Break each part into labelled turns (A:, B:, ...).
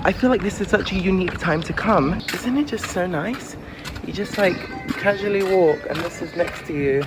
A: I feel like this is such a unique time to come. Isn't it just so nice? You just like casually walk and this is next to you.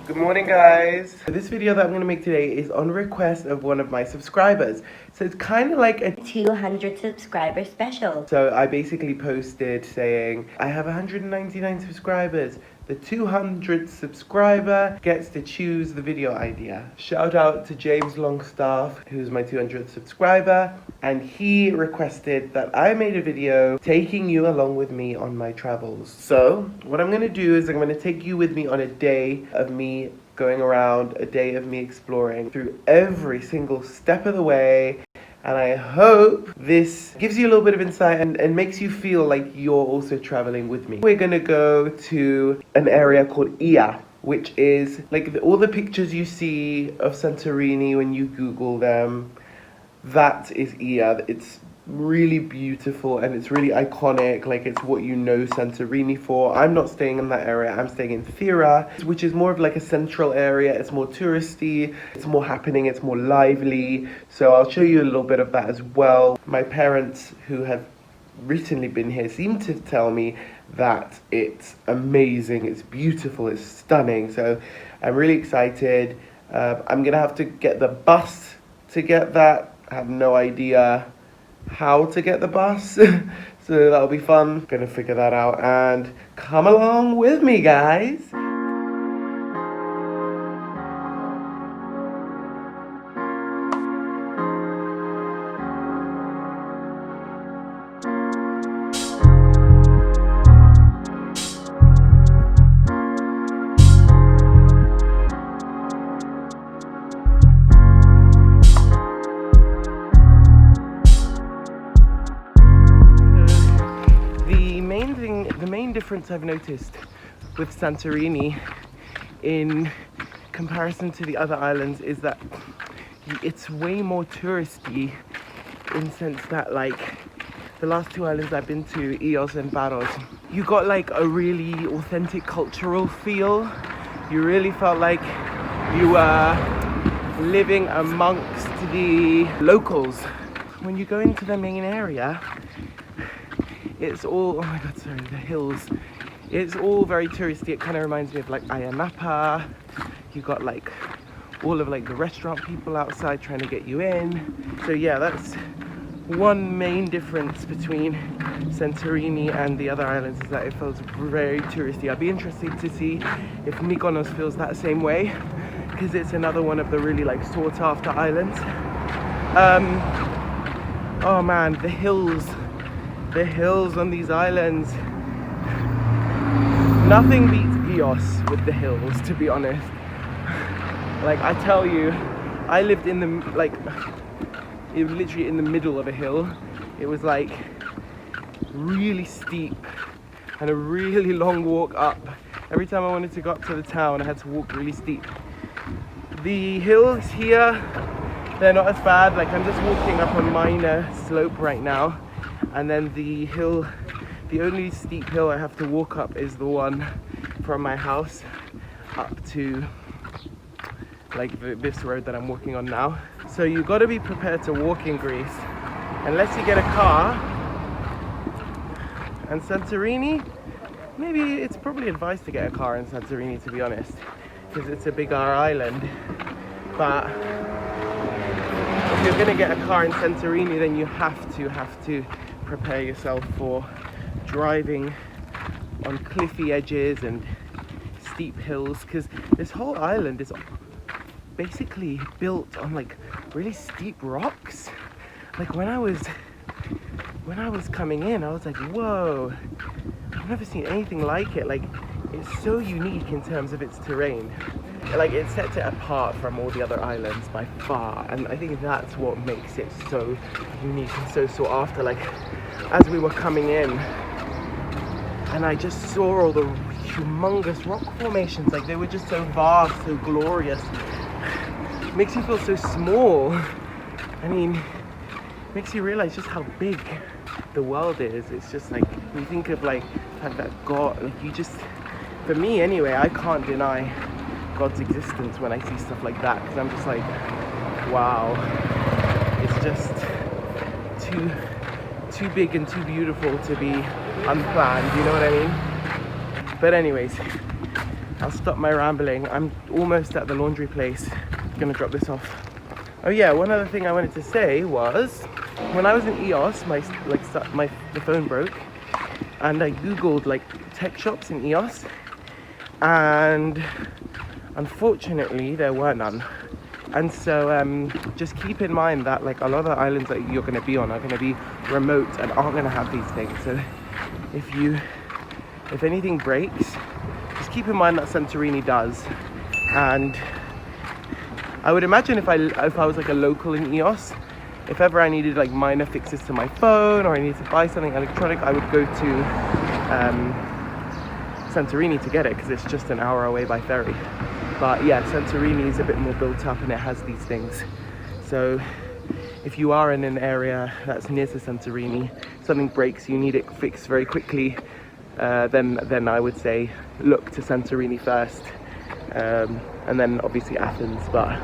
A: Good morning, guys. This video that I'm going to make today is on request of one of my subscribers. So it's kind of like a
B: 200 subscriber special.
A: So I basically posted saying, I have 199 subscribers. The 200th subscriber gets to choose the video idea. Shout out to James Longstaff, who's my 200th subscriber. And he requested that I made a video taking you along with me on my travels. So what I'm gonna do is I'm gonna take you with me on a day of me going around, a day of me exploring through every single step of the way. And I hope this gives you a little bit of insight and makes you feel like you're also traveling with me. We're gonna go to an area called Ia, which is like all the pictures you see of Santorini when you Google them. That is Ia. It's really beautiful and it's really iconic. Like, it's what you know Santorini for. I'm not staying in that area. I'm staying in Thera, which is more of like a central area. It's more touristy, it's more happening, it's more lively. So I'll show you a little bit of that as well. My parents, who have recently been here, seem to tell me that it's amazing, it's beautiful, it's stunning. So I'm really excited. I'm gonna have to get the bus to get that. I have no idea how to get the bus, so that'll be fun. Gonna figure that out and come along with me, guys. The main difference I've noticed with Santorini in comparison to the other islands is that it's way more touristy, in the sense that, like, the last two islands I've been to, Ios and Paros, you got like a really authentic cultural feel. You really felt like you were living amongst the locals. When you go into the main area, it's all, oh my god, sorry, the hills. It's all very touristy. It kind of reminds me of like Ayanapa. You got like all of like the restaurant people outside trying to get you in. So yeah, that's one main difference between Santorini and the other islands, is that it feels very touristy. I'd be interested to see if Mykonos feels that same way, because it's another one of the really like sought after islands. Oh man, the hills on these islands. Nothing beats Ios with the hills, to be honest. Like, I tell you, I lived in the, like, it was literally in the middle of a hill. It was like really steep and a really long walk up. Every time I wanted to go up to the town, I had to walk really steep. The hills here, they're not as bad. Like, I'm just walking up a minor slope right now. And then the hill, the only steep hill I have to walk up is the one from my house up to like this road that I'm walking on now. So you've got to be prepared to walk in Greece, unless you get a car. And Santorini, maybe it's probably advised to get a car in Santorini, to be honest, because it's a bigger island. But if you're going to get a car in Santorini, then you have to prepare yourself for driving on cliffy edges and steep hills, because this whole island is basically built on like really steep rocks. Like, when I was coming in, I was like, whoa, I've never seen anything like it. Like, it's so unique in terms of its terrain. Like, it sets it apart from all the other islands by far, and I think that's what makes it so unique and so sought after. Like, as we were coming in and I just saw all the humongous rock formations, like, they were just so vast, so glorious. It makes you feel so small. I mean, it makes you realize just how big the world is. It's just like, when you think of like the fact that God, like you just, for me anyway, I can't deny God's existence when I see stuff like that, because I'm just like, wow, it's just too big and too beautiful to be unplanned, you know what I mean? But anyways, I'll stop my rambling. I'm almost at the laundry place. I'm gonna drop this off. Oh yeah, one other thing I wanted to say was, when I was in EOS, the phone broke, and I googled like tech shops in EOS, and unfortunately there were none. And so just keep in mind that like a lot of the islands that you're going to be on are going to be remote and aren't going to have these things. So if anything breaks, just keep in mind that Santorini does. And I would imagine if I was like a local in EOS, if ever I needed like minor fixes to my phone, or I needed to buy something electronic, I would go to Santorini to get it, because it's just an hour away by ferry. But yeah, Santorini is a bit more built up and it has these things. So if you are in an area that's near to Santorini, something breaks, you need it fixed very quickly, then I would say look to Santorini first, and then obviously Athens. But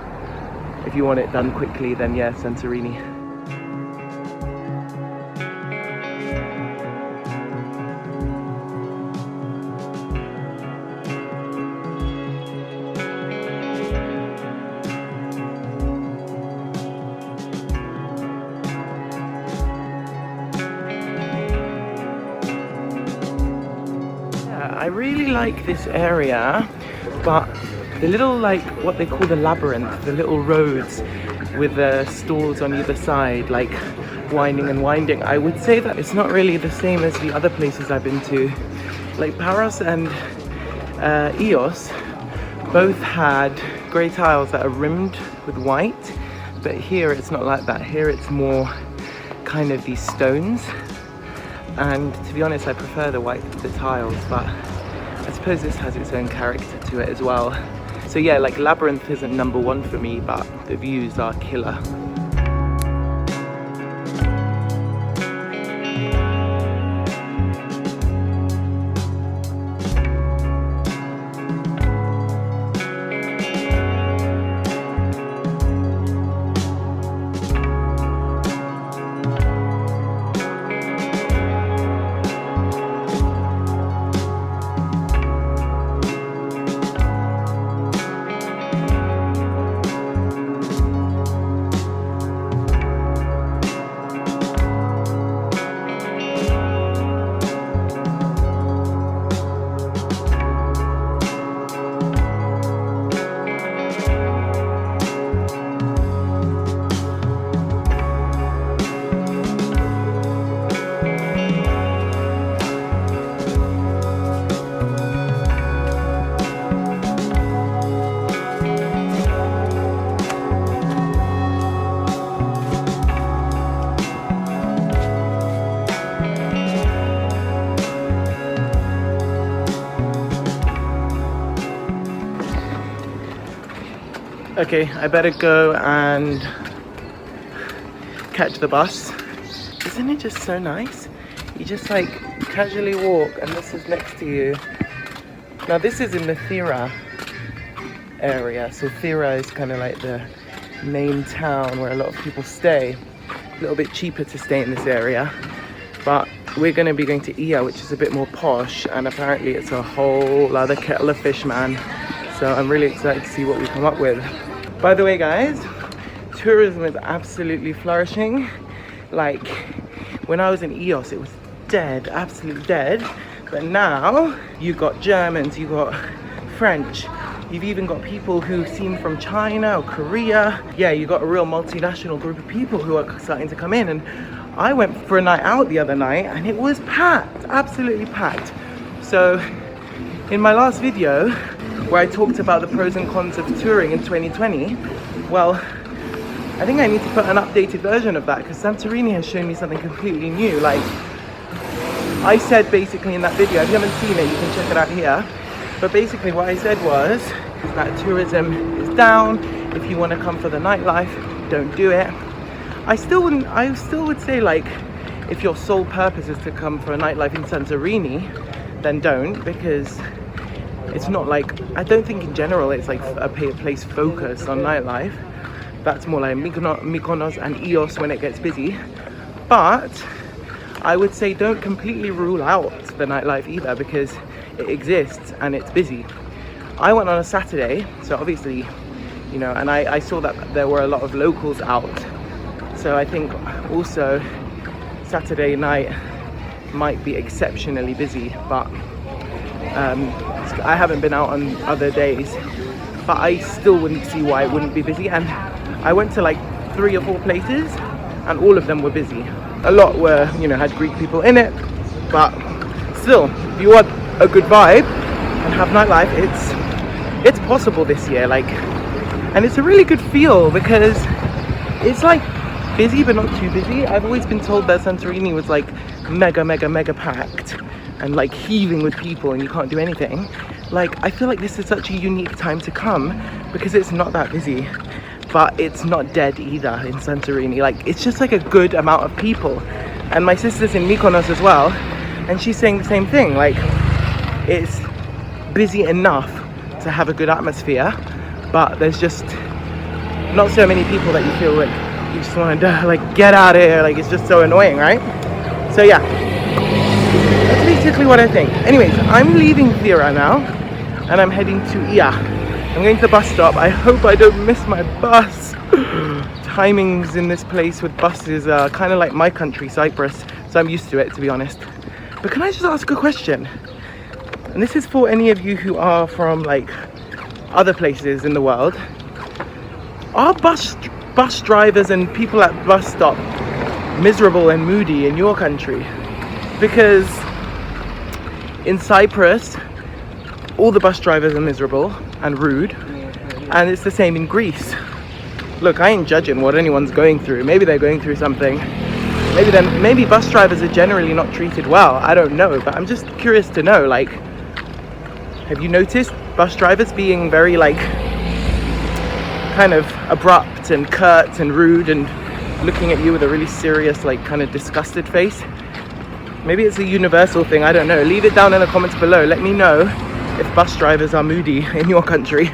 A: if you want it done quickly, then yeah, Santorini. I really like this area, but the little, like, what they call the labyrinth, the little roads with the stalls on either side, like winding and winding, I would say that it's not really the same as the other places I've been to. Like Paros and Eos both had grey tiles that are rimmed with white, but here it's not like that. Here it's more kind of these stones, and to be honest I prefer the tiles, but I suppose this has its own character to it as well. So yeah, like Labyrinth isn't number one for me, but the views are killer. Okay, I better go and catch the bus. Isn't it just so nice? You just like casually walk and this is next to you. Now this is in the Thera area. So Thera is kind of like the main town where a lot of people stay. A little bit cheaper to stay in this area. But we're going to be going to Ia, which is a bit more posh, and apparently it's a whole other kettle of fish, man. So I'm really excited to see what we come up with. By the way, guys, tourism is absolutely flourishing. Like, when I was in EOS, it was dead, absolutely dead. But now, you got Germans, you got French, you've even got people who seem from China or Korea. Yeah, you got a real multinational group of people who are starting to come in. And I went for a night out the other night, and it was packed, absolutely packed. So, in my last video, where I talked about the pros and cons of touring in 2020, well, I think I need to put an updated version of that, because Santorini has shown me something completely new. Like, I said basically in that video, if you haven't seen it, you can check it out here. But basically what I said was that tourism is down. If you want to come for the nightlife, don't do it. I still would say, like, if your sole purpose is to come for a nightlife in Santorini, then don't, because it's not like, I don't think in general it's like a place focused on nightlife. That's more like Mykonos and Chios when it gets busy. But I would say don't completely rule out the nightlife either, because it exists and it's busy. I went on a Saturday, so obviously, you know, and I saw that there were a lot of locals out. So I think also Saturday night might be exceptionally busy, but I haven't been out on other days, but I still wouldn't see why it wouldn't be busy. And I went to like 3 or 4 places and all of them were busy. A lot were, you know, had Greek people in it, but still, if you want a good vibe and have nightlife, it's possible this year, like, and it's a really good feel because it's like busy but not too busy. I've always been told that Santorini was like mega packed and like heaving with people and you can't do anything. Like, I feel like this is such a unique time to come because it's not that busy, but it's not dead either in Santorini. Like, it's just like a good amount of people. And my sister's in Mykonos as well, and she's saying the same thing. Like, it's busy enough to have a good atmosphere, but there's just not so many people that you feel like you just want to like get out of here. Like, it's just so annoying, right? So yeah, that's basically what I think. Anyways, I'm leaving Thera now and I'm heading to Ia. I'm going to the bus stop. I hope I don't miss my bus. Timings in this place with buses are kind of like my country, Cyprus, so I'm used to it, to be honest. But can I just ask a question? And this is for any of you who are from like other places in the world. Are bus drivers and people at bus stop miserable and moody in your country? Because in Cyprus, all the bus drivers are miserable and rude, and it's the same in Greece. Look, I ain't judging what anyone's going through. Maybe they're going through something. Maybe bus drivers are generally not treated well. I don't know, but I'm just curious to know, like, have you noticed bus drivers being very like kind of abrupt and curt and rude and looking at you with a really serious, like, kind of disgusted face? Maybe it's a universal thing, I don't know. Leave it down in the comments below. Let me know if bus drivers are moody in your country.